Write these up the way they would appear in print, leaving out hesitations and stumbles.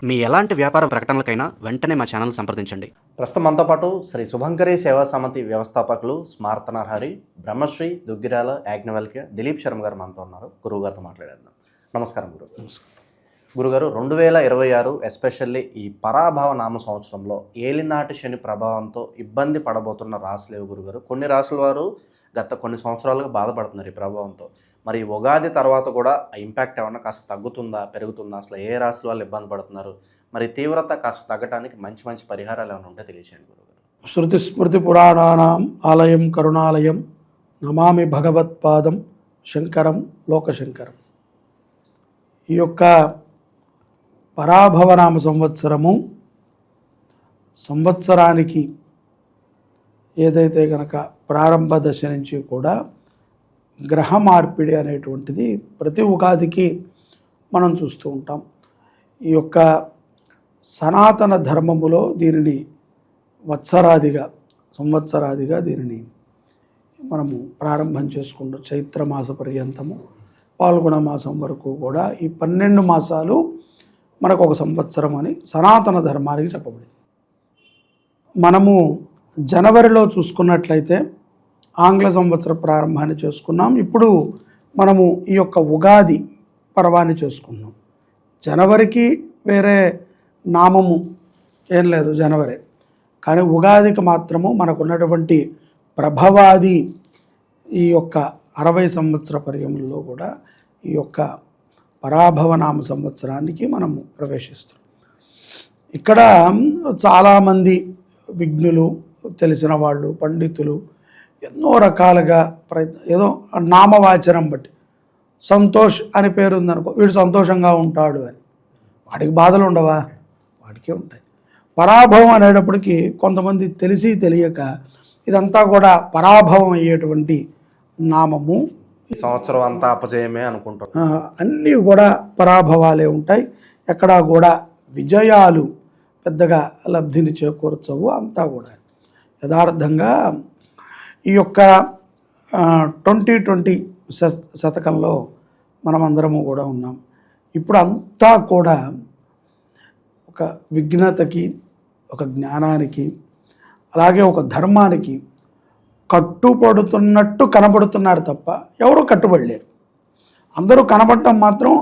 మీ ఎలాంటి వ్యాపార ప్రకటనలకైనా వెంటనే మా ఛానల్ సంప్రదించండి. ప్రస్తుతం మనతో పాటు శ్రీ శుభంకరి సేవా సమితి వ్యవస్థాపకులు స్మార్తనర్హరి బ్రహ్మశ్రీ దుగ్గిరాల యాజ్ఞవల్క్య దిలీప్ శర్మ గారు మనతో ఉన్నారు. గురువు గారితో మాట్లాడేద్దాం. నమస్కారం గురువు. గురుగారు, 2026 ఎస్పెషల్లీ ఈ పరాభవ నామ సంవత్సరంలో ఏలినాటి శని ప్రభావంతో ఇబ్బంది పడబోతున్న రాశులేవు గురుగారు? కొన్ని రాశుల వారు గత కొన్ని సంవత్సరాలుగా బాధపడుతున్నారు ఈ ప్రభావంతో. మరి ఉగాది తర్వాత కూడా ఆ ఇంపాక్ట్ ఏమన్నా కాస్త తగ్గుతుందా, పెరుగుతుందా? అసలు ఏ రాశుల వాళ్ళు ఇబ్బంది పడుతున్నారు? మరి తీవ్రత కాస్త తగ్గడానికి మంచి మంచి పరిహారాలు ఏమైనా ఉంటే తెలియచేయండి గురుగారు. శృతి స్మృతి పురాణానాం ఆలయం కరుణాలయం నమామి భగవత్పాదం శంకరం లోకశంకరం. ఈ యొక్క పరాభవనామ సంవత్సరానికి ఏదైతే కనుక ప్రారంభ దశ నుంచి కూడా గ్రహ మార్పిడి అనేటువంటిది ప్రతి ఉగాదికి మనం చూస్తూ ఉంటాం. ఈ యొక్క సనాతన ధర్మములో దీనిని సంవత్సరాదిగా దీనిని మనము ప్రారంభం చేసుకుంటాం. చైత్రమాస పర్యంతము పాల్గొన మాసం వరకు కూడా ఈ 12 మాసాలు మనకు ఒక సంవత్సరం అని సనాతన ధర్మానికి చెప్పబడింది. మనము జనవరిలో చూసుకున్నట్లయితే ఆంగ్ల సంవత్సర ప్రారంభాన్ని చేసుకున్నాం. ఇప్పుడు మనము ఈ యొక్క ఉగాది పర్వాన్ని చేసుకున్నాం. జనవరికి వేరే నామము ఏం లేదు, జనవరి. కానీ ఉగాదికి మాత్రము మనకున్నటువంటి ప్రభవాది ఈ యొక్క 60 సంవత్సర పర్యంలో కూడా ఈ యొక్క పరాభవనామ సంవత్సరానికి మనము ప్రవేశిస్తాం. ఇక్కడ చాలామంది విఘ్నులు, తెలిసిన వాళ్ళు, పండితులు ఎన్నో రకాలుగా ఏదో నామవాచనం బట్టి సంతోష్ అని పేరు ఉందనుకో, వీడు సంతోషంగా ఉంటాడు అని. వాడికి బాధలు ఉండవా? వాడికే ఉంటాయి. పరాభవం అనేటప్పటికీ కొంతమంది తెలిసి తెలియక ఇదంతా కూడా పరాభవం అయ్యేటువంటి నామము. సంవత్సరం అంతా అపజయమే అనుకుంటాం. అన్నీ కూడా పరాభవాలే ఉంటాయి. ఎక్కడా కూడా విజయాలు పెద్దగా లబ్ధిని చేకూర్చవు. అంతా కూడా యథార్థంగా ఈ యొక్క 2020 శతకంలో మనమందరము కూడా ఉన్నాం. ఇప్పుడు అంతా కూడా ఒక విఘ్నతకి, ఒక జ్ఞానానికి, అలాగే ఒక ధర్మానికి కట్టుబడుతున్నట్టు కనబడుతున్నారు తప్ప ఎవరు కట్టుబడలేరు. అందరూ కనబడటం మాత్రం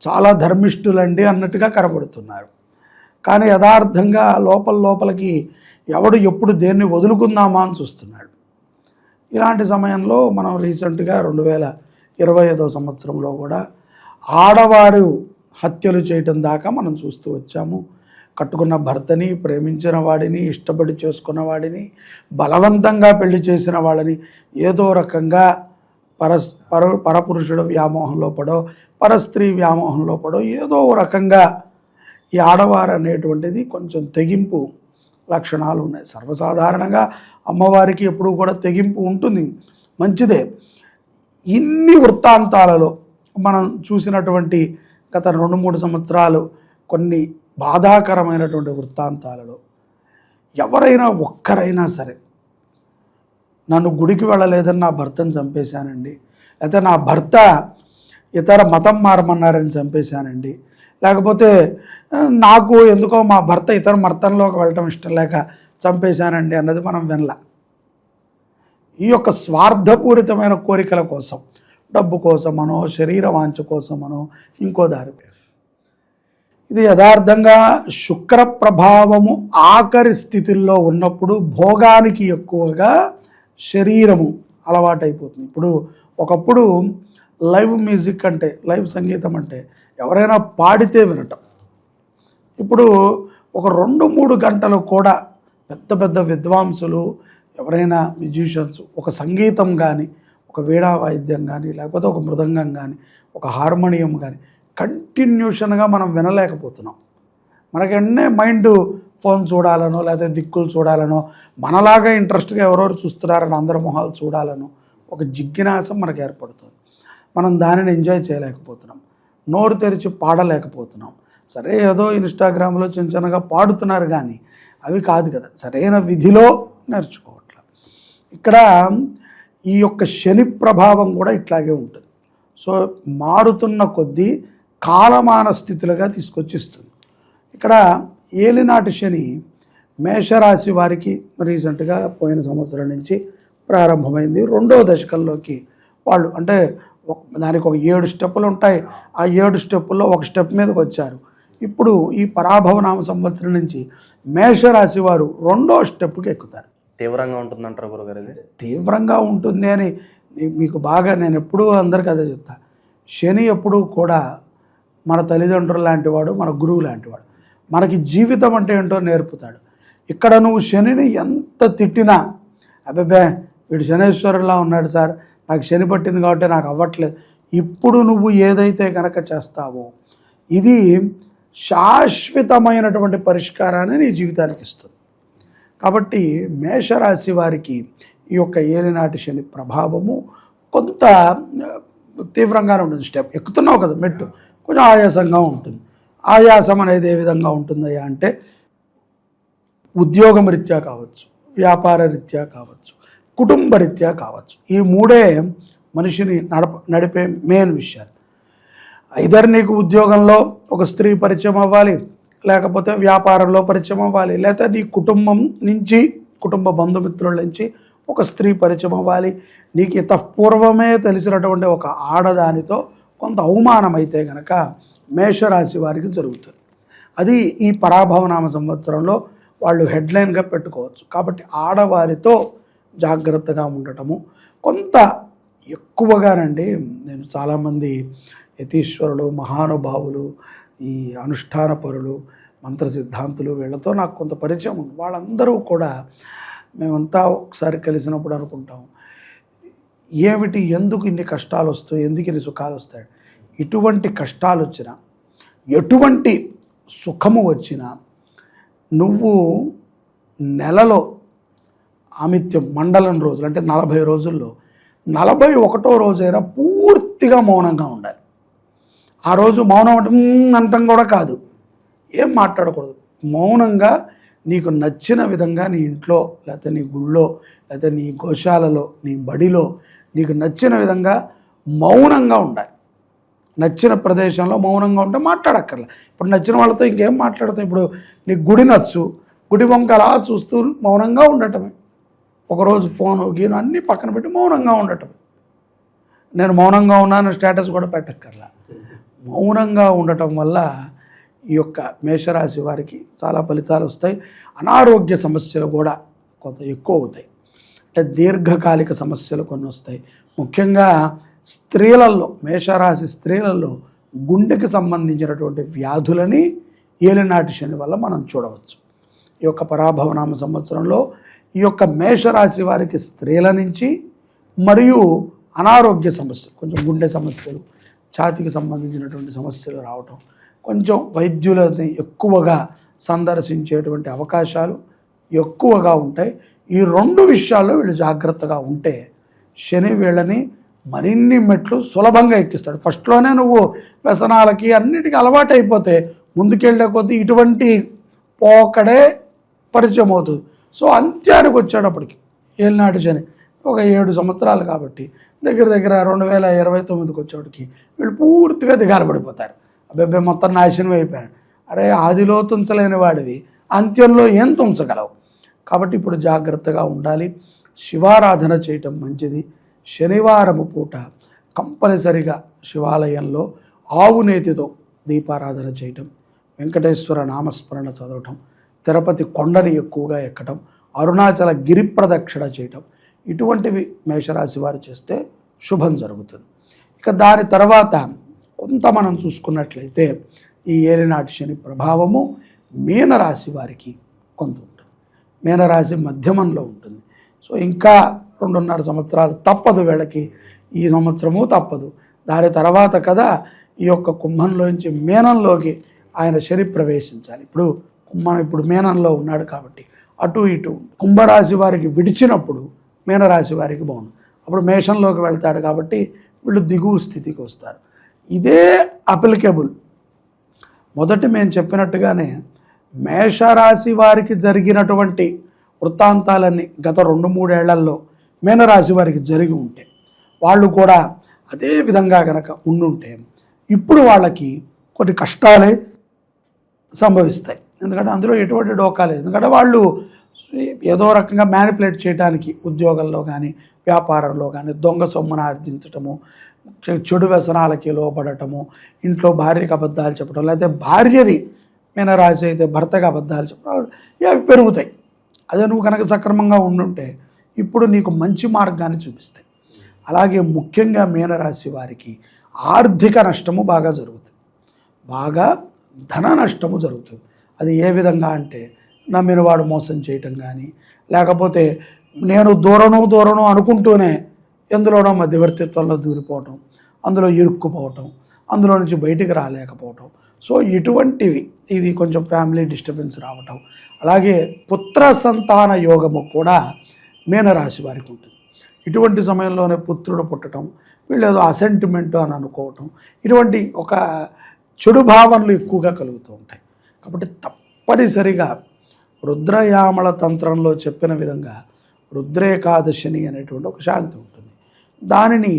చాలా ధర్మిష్ఠులండి అన్నట్టుగా కనబడుతున్నారు. కానీ యథార్థంగా లోపలికి ఎవడు ఎప్పుడు దేన్ని వదులుకుందామా అని చూస్తున్నాడు. ఇలాంటి సమయంలో మనం రీసెంట్గా 2025 సంవత్సరంలో కూడా ఆడవారు హత్యలు చేయటం దాకా మనం చూస్తూ వచ్చాము. కట్టుకున్న భర్తని, ప్రేమించిన వాడిని, ఇష్టపడి చేసుకున్న వాడిని, బలవంతంగా పెళ్లి చేసిన వాళ్ళని ఏదో రకంగా పరపురుషుడు వ్యామోహంలో పడో, పరస్త్రీ వ్యామోహంలో పడో, ఏదో రకంగా ఈ ఆడవారు అనేటువంటిది కొంచెం తెగింపు లక్షణాలు ఉన్నాయి. సర్వసాధారణంగా అమ్మవారికి ఎప్పుడూ కూడా తెగింపు ఉంటుంది, మంచిదే. ఇన్ని వృత్తాంతాలలో మనం చూసినటువంటి గత 2-3 సంవత్సరాలు కొన్ని బాధాకరమైనటువంటి వృత్తాంతాలలో ఎవరైనా ఒక్కరైనా సరే నన్ను గుడికి వెళ్ళలేదని నా భర్తను చంపేశానండి, లేకపోతే నా భర్త ఇతర మతం మారమన్నారని చంపేశానండి, లేకపోతే నాకు ఎందుకో మా భర్త ఇతర మతంలోకి వెళ్ళటం ఇష్టం లేక చంపేశానండి అన్నది మనం వినలా. ఈ యొక్క స్వార్థపూరితమైన కోరికల కోసం, డబ్బు కోసమనో, శరీర వాంఛ కోసమనో, ఇంకో దారి. ఇది యథార్థంగా శుక్ర ప్రభావము ఆఖరి స్థితిలో ఉన్నప్పుడు భోగానికి ఎక్కువగా శరీరము అలవాటైపోతుంది. ఇప్పుడు ఒకప్పుడు లైవ్ మ్యూజిక్ అంటే, లైవ్ సంగీతం అంటే ఎవరైనా పాడితే వినటం. ఇప్పుడు ఒక 2-3 గంటలు కూడా పెద్ద పెద్ద విద్వాంసులు, ఎవరైనా మ్యూజిషియన్స్ ఒక సంగీతం కానీ, ఒక వీణా వాయిద్యం కానీ, లేకపోతే ఒక మృదంగం కానీ, ఒక హార్మోనియం కానీ కంటిన్యూషన్గా మనం వినలేకపోతున్నాం. మనకెన్నే మైండ్ ఫోన్ చూడాలనో, లేకపోతే దిక్కులు చూడాలనో, మనలాగా ఇంట్రెస్ట్గా ఎవరెవరు చూస్తున్నారని అందరి మొహాలు చూడాలనో ఒక జిజ్ఞాసం మనకు ఏర్పడుతుంది. మనం దానిని ఎంజాయ్ చేయలేకపోతున్నాం, నోరు తెరిచి పాడలేకపోతున్నాం. సరే, ఏదో ఇన్స్టాగ్రామ్లో చిన్నగా పాడుతున్నారు కానీ అవి కాదు కదా, సరైన విధిలో నేర్చుకోవట్లేదు. ఇక్కడ ఈ యొక్క శని ప్రభావం కూడా ఇట్లాగే ఉంటుంది. సో మారుతున్న కొద్దీ కాలమాన స్థితులుగా తీసుకొచ్చిస్తుంది. ఇక్కడ ఏలినాటి శని మేషరాశి వారికి రీసెంట్గా పోయిన సంవత్సరం నుంచి ప్రారంభమైంది. 2వ దశకంలోకి వాళ్ళు అంటే దానికి ఒక 7 స్టెప్పులు ఉంటాయి. ఆ 7 స్టెప్పుల్లో ఒక స్టెప్ మీదకి వచ్చారు. ఇప్పుడు ఈ పరాభవనామ సంవత్సరం నుంచి మేషరాశి వారు 2వ స్టెప్కి ఎక్కుతారు. తీవ్రంగా ఉంటుందంటారు గురుగారు ఇది? తీవ్రంగా ఉంటుంది అని మీకు బాగా నేను ఎప్పుడూ అందరికీ అదే చెప్తా. శని ఎప్పుడూ కూడా మన తల్లిదండ్రులు లాంటివాడు, మన గురువు లాంటివాడు. మనకి జీవితం అంటే ఏంటో నేర్పుతాడు. ఇక్కడ నువ్వు శనిని ఎంత తిట్టినా, అబ్బాబే వీడు శనేశ్వరులా ఉన్నాడు సార్, నాకు శని పట్టింది కాబట్టి నాకు అవ్వట్లేదు, ఇప్పుడు నువ్వు ఏదైతే కనుక చేస్తావో ఇది శాశ్వతమైనటువంటి పరిష్కారాన్ని నీ జీవితానికి ఇస్తుంది. కాబట్టి మేషరాశి వారికి ఈ యొక్క ఏలినాటి శని ప్రభావము కొంత తీవ్రంగానే ఉంటుంది. స్టెప్ ఎక్కుతున్నావు కదా మెట్టు, కొంచెం ఆయాసంగా ఉంటుంది. ఆయాసం అనేది ఏ విధంగా ఉంటుందయ్యా అంటే ఉద్యోగం రీత్యా కావచ్చు, వ్యాపార రీత్యా కావచ్చు, కుటుంబ రీత్యా కావచ్చు. ఈ 3 మనిషిని నడిపే మెయిన్ విషయాలు. ఐదర్ నీకు ఉద్యోగంలో ఒక స్త్రీ పరిచయం అవ్వాలి, లేకపోతే వ్యాపారంలో పరిచయం అవ్వాలి, లేకపోతే నీ కుటుంబం నుంచి, కుటుంబ బంధుమిత్రుల నుంచి ఒక స్త్రీ పరిచయం అవ్వాలి. నీకు ఇంత పూర్వమే తెలిసినటువంటి ఒక ఆడదానితో కొంత అవమానం అయితే కనుక మేషరాశి వారికి జరుగుతుంది. అది ఈ పరాభవనామ సంవత్సరంలో వాళ్ళు హెడ్లైన్గా పెట్టుకోవచ్చు. కాబట్టి ఆడవారితో జాగ్రత్తగా ఉండటము కొంత ఎక్కువగానండి. నేను చాలామంది యతీశ్వరులు, మహానుభావులు, ఈ అనుష్ఠాన పరులు, మంత్ర సిద్ధాంతులు, వీళ్ళతో నాకు కొంత పరిచయం ఉంది. వాళ్ళందరూ కూడా మేమంతా ఒకసారి కలిసినప్పుడు అనుకుంటాం, ఏమిటి, ఎందుకు ఇన్ని కష్టాలు వస్తాయి, ఎందుకు ఇన్ని సుఖాలు వస్తాయి. ఇటువంటి కష్టాలు వచ్చినా, ఎటువంటి సుఖము వచ్చినా నువ్వు నెలలో ఆమిత్యం మండలం రోజులు అంటే 40 రోజుల్లో 41వ రోజైనా పూర్తిగా మౌనంగా ఉండాలి. ఆ రోజు మౌనం అంటే అంతం కూడా కాదు, ఏం మాట్లాడకూడదు. మౌనంగా నీకు నచ్చిన విధంగా నీ ఇంట్లో, లేకపోతే నీ గుళ్ళో, లేకపోతే నీ గోశాలలో, నీ బడిలో నీకు నచ్చిన విధంగా మౌనంగా ఉండాలి. నచ్చిన ప్రదేశంలో మౌనంగా ఉంటే మాట్లాడక్కర్లే. ఇప్పుడు నచ్చిన వాళ్ళతో ఇంకేం మాట్లాడతావు. ఇప్పుడు నీకు గుడి నచ్చు, గుడి వంక అలా చూస్తూ మౌనంగా ఉండటమే. ఒకరోజు ఫోను గీను అన్నీ పక్కన పెట్టి మౌనంగా ఉండటం. నేను మౌనంగా ఉన్నాను స్టేటస్ కూడా పెట్టక్కర్లా. మౌనంగా ఉండటం వల్ల ఈ యొక్క మేషరాశి వారికి చాలా ఫలితాలు వస్తాయి. అనారోగ్య సమస్యలు కూడా కొంత ఎక్కువ అవుతాయి. అంటే దీర్ఘకాలిక సమస్యలు కొన్ని వస్తాయి. ముఖ్యంగా స్త్రీలలో, మేషరాశి స్త్రీలలో గుండెకి సంబంధించినటువంటి వ్యాధులని ఏలినాటి శని వల్ల మనం చూడవచ్చు. ఈ యొక్క పరాభవనామ సంవత్సరంలో ఈ యొక్క మేషరాశి వారికి స్త్రీల నుంచి మరియు అనారోగ్య సమస్యలు, కొంచెం గుండె సమస్యలు, ఛాతీకి సంబంధించినటువంటి సమస్యలు రావటం, కొంచెం వైద్యులని ఎక్కువగా సందర్శించేటువంటి అవకాశాలు ఎక్కువగా ఉంటాయి. ఈ 2 విషయాల్లో వీళ్ళు జాగ్రత్తగా ఉంటే శని వీళ్ళని మరిన్ని మెట్లు సులభంగా ఎక్కిస్తాడు. ఫస్ట్లోనే నువ్వు వ్యసనాలకి అన్నిటికీ అలవాటు అయిపోతే ముందుకెళ్ళే కొద్దీ ఇటువంటి పోకడే పరిచయం అవుతుంది. సో అంత్యానికి వచ్చేటప్పటికి ఏలినాటి శని ఒక 7 సంవత్సరాలు కాబట్టి దగ్గర 2029కి వచ్చేటికి వీళ్ళు పూర్తిగా దిగాలపడిపోతారు. అబ్బాయి మొత్తం నాశనం అయిపోయాడు. అరే ఆదిలో తుంచలేని వాడివి అంత్యంలో ఏం తుంచగలవు. కాబట్టి ఇప్పుడు జాగ్రత్తగా ఉండాలి. శివారాధన చేయటం మంచిది. శనివారము పూట కంపల్సరిగా శివాలయంలో ఆవు నేతితో దీపారాధన చేయటం, వెంకటేశ్వర నామస్మరణ చదవటం, తిరుపతి కొండని ఎక్కువగా ఎక్కటం, అరుణాచల గిరి ప్రదక్షిణ చేయటం, ఇటువంటివి మేషరాశి వారు చేస్తే శుభం జరుగుతుంది. ఇక దాని తర్వాత కొంత మనం చూసుకున్నట్లయితే ఈ ఏలినాటి శని ప్రభావము మీనరాశి వారికి కొంత ఉంటుంది. మీనరాశి మధ్యమంలో ఉంటుంది. సో ఇంకా 2.5 సంవత్సరాలు తప్పదు వీళ్ళకి. ఈ సంవత్సరము తప్పదు. దాని తర్వాత కదా ఈ యొక్క కుంభంలోంచి మీనంలోకి ఆయన శని ప్రవేశించాలి. ఇప్పుడు మీనంలో ఉన్నాడు కాబట్టి అటు ఇటు కుంభరాశి వారికి విడిచినప్పుడు మీనరాశి వారికి బాగుంది. అప్పుడు మేషంలోకి వెళ్తాడు కాబట్టి వీళ్ళు దిగువ స్థితికి వస్తారు. ఇదే అప్లికేబుల్. మొదటి మేము చెప్పినట్టుగానే మేషరాశి వారికి జరిగినటువంటి వృత్తాంతాలన్నీ గత 2-3 ఏళ్లలో మీనరాశి వారికి జరిగి ఉంటే, వాళ్ళు కూడా అదే విధంగా కనుక ఉండుంటే ఇప్పుడు వాళ్ళకి కొన్ని కష్టాలే సంభవిస్తాయి. ఎందుకంటే అందులో ఎటువంటి డోకా లేదు. ఎందుకంటే వాళ్ళు ఏదో రకంగా మ్యానిపులేట్ చేయడానికి ఉద్యోగంలో కానీ వ్యాపారంలో కానీ దొంగ సొమ్మును ఆర్జించటము, చెడు వ్యసనాలకి లోపడటము, ఇంట్లో భార్యకి అబద్ధాలు చెప్పడం, లేకపోతే భార్యది మీనరాశి అయితే భర్తగా అబద్ధాలు చెప్పడం, ఇవి పెరుగుతాయి. అదే నువ్వు కనుక సక్రమంగా ఉండుంటే ఇప్పుడు నీకు మంచి మార్గాన్ని చూపిస్తాయి. అలాగే ముఖ్యంగా మీనరాశి వారికి ఆర్థిక నష్టము బాగా జరుగుతుంది, బాగా ధన నష్టము జరుగుతుంది. అది ఏ విధంగా అంటే నమ్మినవాడు మోసం చేయటం కానీ, లేకపోతే నేను దూరను అనుకుంటూనే ఎందులోనో మధ్యవర్తిత్వంలో దూరిపోవటం, అందులో ఇరుక్కుపోవటం, అందులో నుంచి బయటికి రాలేకపోవటం. సో ఇటువంటివి, ఇది కొంచెం ఫ్యామిలీ డిస్టర్బెన్స్ రావటం. అలాగే పుత్ర సంతాన యోగము కూడా మీనరాశి వారికి ఉంటుంది. ఇటువంటి సమయంలోనే పుత్రుడు పుట్టడం, వీళ్ళు ఏదో అసెంటిమెంట్ అని అనుకోవటం, ఇటువంటి ఒక చెడు భావనలు ఎక్కువగా కలుగుతూ ఉంటాయి. కాబట్టి తప్పనిసరిగా రుద్రయామల తంత్రంలో చెప్పిన విధంగా రుద్రేకాదశిని అనేటువంటి ఒక శాంతి ఉంటుంది. దానిని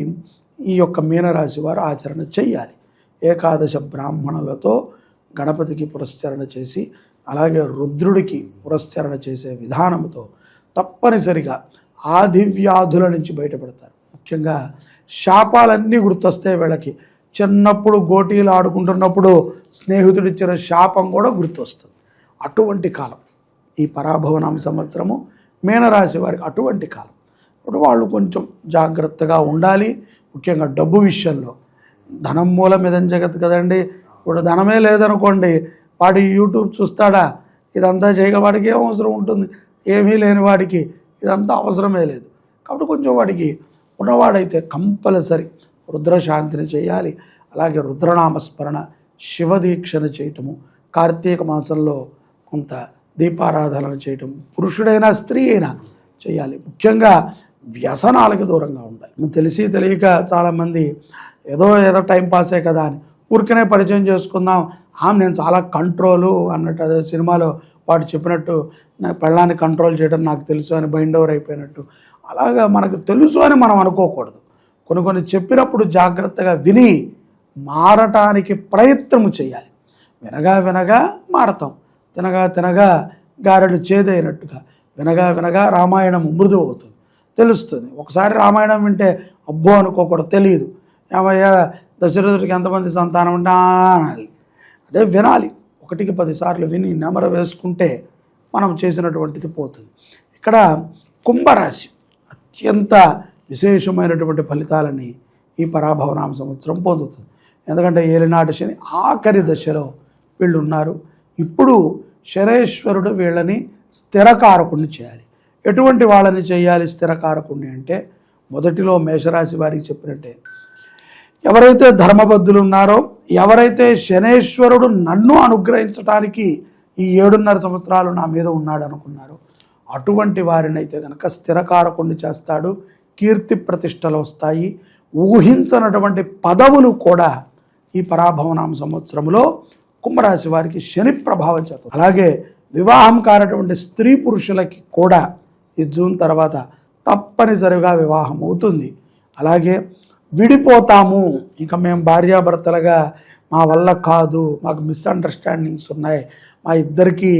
ఈ యొక్క మీనరాశి వారు ఆచరణ చెయ్యాలి. ఏకాదశ బ్రాహ్మణులతో గణపతికి పురస్చరణ చేసి, అలాగే రుద్రుడికి పురస్చరణ చేసే విధానంతో తప్పనిసరిగా ఆది వ్యాధుల నుంచి బయటపడతారు. ముఖ్యంగా శాపాలన్నీ గుర్తొస్తాయి వీళ్ళకి. చిన్నప్పుడు గోటీలు ఆడుకుంటున్నప్పుడు స్నేహితుడిచ్చిన శాపం కూడా గుర్తొస్తుంది. అటువంటి కాలం ఈ పరాభవనామ సంవత్సరము మీనరాశి వారికి అటువంటి కాలం. ఇప్పుడు వాళ్ళు కొంచెం జాగ్రత్తగా ఉండాలి. ముఖ్యంగా డబ్బు విషయంలో, ధనం మూలం ఇదం జగత్ కదండి. ఇప్పుడు ధనమే లేదనుకోండి, వాడి యూట్యూబ్ చూస్తాడా? ఇదంతా చేయగా వాడికి ఏం అవసరం ఉంటుంది? ఏమీ లేని వాడికి ఇదంతా అవసరమే లేదు. కాబట్టి కొంచెం వాడికి ఉన్నవాడైతే కంపల్సరీ రుద్రశాంతిని చేయాలి. అలాగే రుద్రనామస్మరణ, శివదీక్షను చేయటము, కార్తీక మాసంలో కొంత దీపారాధన చేయటం, పురుషుడైనా స్త్రీ అయినా చేయాలి. ముఖ్యంగా వ్యసనాలకు దూరంగా ఉండాలి. తెలిసి తెలియక చాలామంది ఏదో టైం పాసే కదా అని ఊరికనే పరిచయం చేసుకుందాం, నేను చాలా కంట్రోలు అన్నట్టు, అదే సినిమాలో వాడు చెప్పినట్టు నా పెళ్ళాన్ని కంట్రోల్ చేయడం నాకు తెలుసు అని బైండ్ ఓవర్ అయిపోయినట్టు, అలాగా మనకు తెలుసు అని మనం అనుకోకూడదు. కొన్ని చెప్పినప్పుడు జాగ్రత్తగా విని మారటానికి ప్రయత్నం చేయాలి. వినగా మారతాం. తినగా గారెలు చేదైనట్టుగా వినగా రామాయణం మృదువు అవుతుంది, తెలుస్తుంది. ఒకసారి రామాయణం వింటే అబ్బో అనుకోకూడదు, తెలియదు. ఏమయ్యా దశరథుడికి ఎంతమంది సంతానం ఉంటే అనాలి. అదే వినాలి. 1కి 10 సార్లు విని నెమర వేసుకుంటే మనం చేసినటువంటిది పోతుంది. ఇక్కడ కుంభరాశి అత్యంత విశేషమైనటువంటి ఫలితాలని ఈ పరాభవనామ సంవత్సరం పొందుతుంది. ఎందుకంటే ఏలినాటి శని ఆఖరి దశలో వీళ్ళు ఉన్నారు. ఇప్పుడు శనేశ్వరుడు వీళ్ళని స్థిరకారకుణ్ణి చేయాలి. ఎటువంటి వాళ్ళని చేయాలి స్థిరకారకుణ్ణి అంటే, మొదటిలో మేషరాశి వారికి చెప్పినట్టే, ఎవరైతే ధర్మబద్ధులు ఉన్నారో, ఎవరైతే శనేశ్వరుడు నన్ను అనుగ్రహించడానికి ఈ 7.5 సంవత్సరాలు నా మీద ఉన్నాడు అనుకున్నారో, అటువంటి వారిని అయితే కనుక స్థిరకారకుణ్ణి చేస్తాడు. కీర్తి ప్రతిష్టలు వస్తాయి. ఊహించనటువంటి పదవులు కూడా ఈ పరాభవనామ సంవత్సరంలో కుంభరాశి వారికి శని ప్రభావం చేస్తుంది. అలాగే వివాహం కానటువంటి స్త్రీ పురుషులకి కూడా ఈ జూన్ తర్వాత తప్పనిసరిగా వివాహం అవుతుంది. అలాగే విడిపోతాము, ఇక మేము భార్యాభర్తలుగా మా వల్ల కాదు, మాకు మిస్అండర్స్టాండింగ్స్ ఉన్నాయి, మా ఇద్దరికీ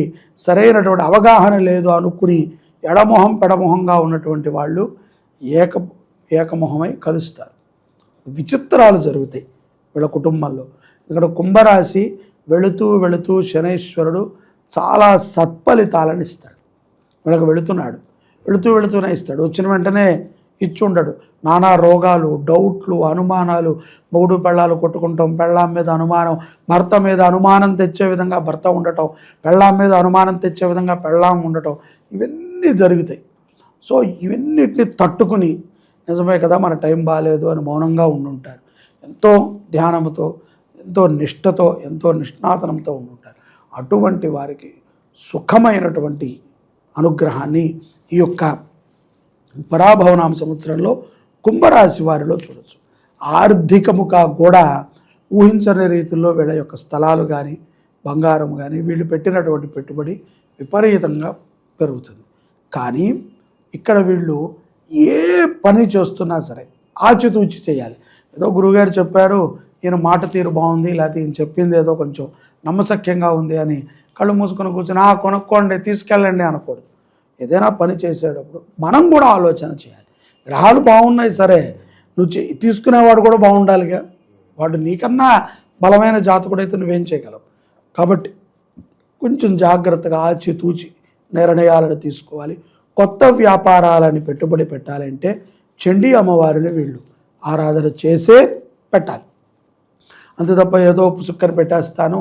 సరైనటువంటి అవగాహన లేదు అనుకుని ఎడమొహం పెడమొహంగా ఉన్నటువంటి వాళ్ళు ఏకమొహమై కలుస్తారు. విచిత్రాలు జరుగుతాయి వీళ్ళ కుటుంబంలో. ఇక్కడ కుంభరాశి వెళుతూ శనేశ్వరుడు చాలా సత్ఫలితాలను ఇస్తాడు. వీళ్ళకి వెళుతూనే ఇస్తాడు. వచ్చిన వెంటనే ఇచ్చి ఉండడు. నానా రోగాలు, డౌట్లు, అనుమానాలు, మొగుడు పెళ్ళాలు కొట్టుకుంటాం, పెళ్ళాం మీద అనుమానం, భర్త మీద అనుమానం తెచ్చే విధంగా భర్త ఉండటం, పెళ్ళాం మీద అనుమానం తెచ్చే విధంగా పెళ్ళాం ఉండటం, ఇవన్నీ జరుగుతాయి. సో ఇవన్నిటిని తట్టుకుని నిజమే కదా మన టైం బాగాలేదు అని మౌనంగా ఉండుంటారు. ఎంతో ధ్యానంతో, ఎంతో నిష్ఠతో, ఎంతో నిష్ణాతనంతో ఉండుంటారు. అటువంటి వారికి సుఖమైనటువంటి అనుగ్రహాన్ని ఈ యొక్క పరాభవనామ సంవత్సరంలో కుంభరాశి వారిలో చూడొచ్చు. ఆర్థికముగా కూడా ఊహించని రీతిలో వీళ్ళ యొక్క స్థలాలు కానీ, బంగారం కానీ, వీళ్ళు పెట్టినటువంటి పెట్టుబడి విపరీతంగా పెరుగుతుంది. కానీ ఇక్కడ వీళ్ళు ఏ పని చేస్తున్నా సరే ఆచితూచి చేయాలి. ఏదో గురువుగారు చెప్పారు ఈయన మాట తీరు బాగుంది, లేకపోతే ఈయన చెప్పింది ఏదో కొంచెం నమ్మశక్యంగా ఉంది అని కళ్ళు మూసుకొని కూర్చొని కొనుక్కోండి తీసుకెళ్ళండి అనకూడదు. ఏదైనా పని చేసేటప్పుడు మనం కూడా ఆలోచన చేయాలి. గ్రహాలు బాగున్నాయి సరే, నువ్వు తీసుకునేవాడు కూడా బాగుండాలిగా. వాడు నీకన్నా బలమైన జాతకుడైతే నువ్వేం చేయగలవు. కాబట్టి కొంచెం జాగ్రత్తగా ఆచితూచి నిర్ణయాలను తీసుకోవాలి. కొత్త వ్యాపారాలని పెట్టుబడి పెట్టాలంటే చండీ అమ్మవారిని వీళ్ళు ఆరాధన చేసే పెట్టాలి. అంతే తప్ప ఏదో పుసుక్కని పెట్టేస్తాను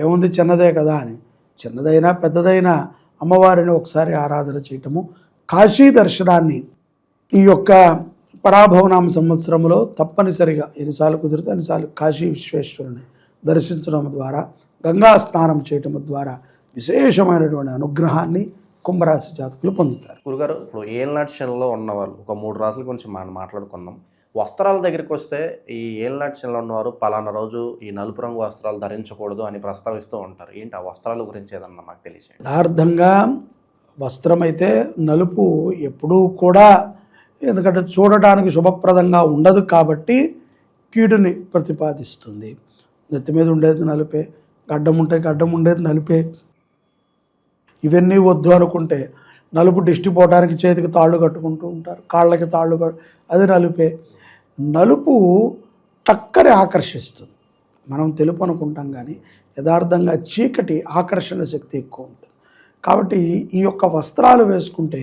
ఏముంది చిన్నదే కదా అని, చిన్నదైనా పెద్దదైనా అమ్మవారిని ఒకసారి ఆరాధన చేయటము, కాశీ దర్శనాన్ని ఈ యొక్క పరాభవనామ సంవత్సరంలో తప్పనిసరిగా ఎన్నిసార్లు కుదిరితే అన్నిసార్లు కాశీ విశ్వేశ్వరుని దర్శించడం ద్వారా, గంగా స్నానం చేయటం ద్వారా విశేషమైనటువంటి అనుగ్రహాన్ని కుంభరాశి జాతకులు పొందుతారు. గురుగారు, ఇప్పుడు ఏళ్ళనాటి శనిలో ఉన్నవాళ్ళు ఒక 3 రాసుల గురించి మనం మాట్లాడుకున్నాం. వస్త్రాల దగ్గరికి వస్తే ఈ ఏళ్ళనాటి శనిలో ఉన్నవారు పలానా రోజు ఈ నలుపు రంగు వస్త్రాలు ధరించకూడదు అని ప్రస్తావిస్తూ ఉంటారు. ఏంటి ఆ వస్త్రాల గురించి ఏదన్నా మాకు తెలియజేయండి. యథార్థంగా వస్త్రం అయితే నలుపు ఎప్పుడూ కూడా, ఎందుకంటే చూడటానికి శుభప్రదంగా ఉండదు కాబట్టి కీడుని ప్రతిపాదిస్తుంది. నెత్తి మీద ఉండేది నలుపే, గడ్డం ఉంటే గడ్డం ఉండేది నలుపే. ఇవన్నీ వద్దు అనుకుంటే నలుపు దిష్టి పోవడానికి చేతికి తాళ్ళు కట్టుకుంటూ ఉంటారు, కాళ్ళకి తాళ్ళు అది నలుపే. నలుపు టక్కని ఆకర్షిస్తుంది. మనం తెలుపు అనుకుంటాం కానీ యథార్థంగా చీకటి ఆకర్షణ శక్తి ఎక్కువ ఉంటుంది. కాబట్టి ఈ యొక్క వస్త్రాలు వేసుకుంటే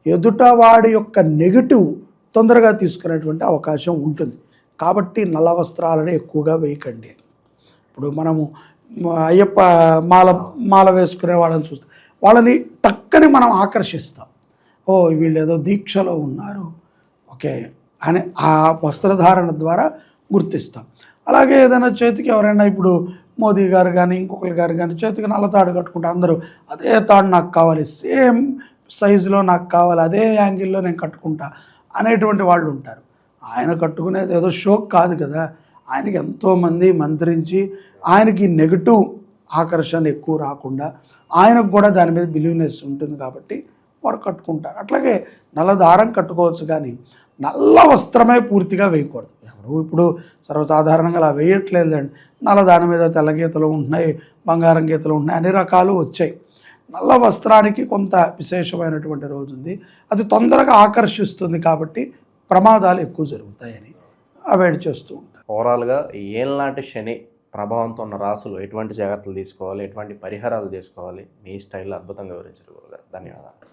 ఎదుటవాడి యొక్క నెగిటివ్ తొందరగా తీసుకునేటువంటి అవకాశం ఉంటుంది. కాబట్టి నల్ల వస్త్రాలని ఎక్కువగా వేయకండి. ఇప్పుడు మనము అయ్యప్ప మాల వేసుకునే వాళ్ళని చూస్తే వాళ్ళని టక్కని మనం ఆకర్షిస్తాం. వీళ్ళు ఏదో దీక్షలో ఉన్నారు ఓకే అని ఆ వస్త్రధారణ ద్వారా గుర్తిస్తాం. అలాగే ఏదైనా చేతికి ఎవరైనా ఇప్పుడు మోదీ గారు కానీ ఇంకొకరి గారు కానీ చేతికి నల్ల తాడు కట్టుకుంటే అందరూ అదే తాడు నాకు కావాలి, సేమ్ సైజులో నాకు కావాలి, అదే యాంగిల్లో నేను కట్టుకుంటా అనేటువంటి వాళ్ళు ఉంటారు. ఆయన కట్టుకునేది ఏదో షోక్ కాదు కదా, ఆయనకి ఎంతోమంది మంత్రించి ఆయనకి నెగటివ్ ఆకర్షణ ఎక్కువ రాకుండా ఆయనకు కూడా దాని మీద బిలీవ్నెస్ ఉంటుంది కాబట్టి వారు కట్టుకుంటారు. అట్లాగే నల్ల దారం కట్టుకోవచ్చు కానీ నల్ల వస్త్రమే పూర్తిగా వేయకూడదు. ఎవరు ఇప్పుడు సర్వసాధారణంగా అలా వేయట్లేదండి. నల్ల దాని మీద తెల్ల గీతలు ఉంటున్నాయి, బంగారం గీతలు ఉంటున్నాయి, అన్ని రకాలు వచ్చాయి. నల్ల వస్త్రానికి కొంత విశేషమైనటువంటి రోజు ఉంది, అది తొందరగా ఆకర్షిస్తుంది కాబట్టి ప్రమాదాలు ఎక్కువ జరుగుతాయని అవాయిడ్ చేస్తూ ఉంటారు. ఓవరాల్గా ఏళ్ళనాటి శని ప్రభావంతో ఉన్న రాసులు ఎటువంటి జాగ్రత్తలు తీసుకోవాలి, ఎటువంటి పరిహారాలు చేసుకోవాలి, మీ స్టైల్లో అద్భుతంగా వివరించారు గురుగారు. ధన్యవాదాలు.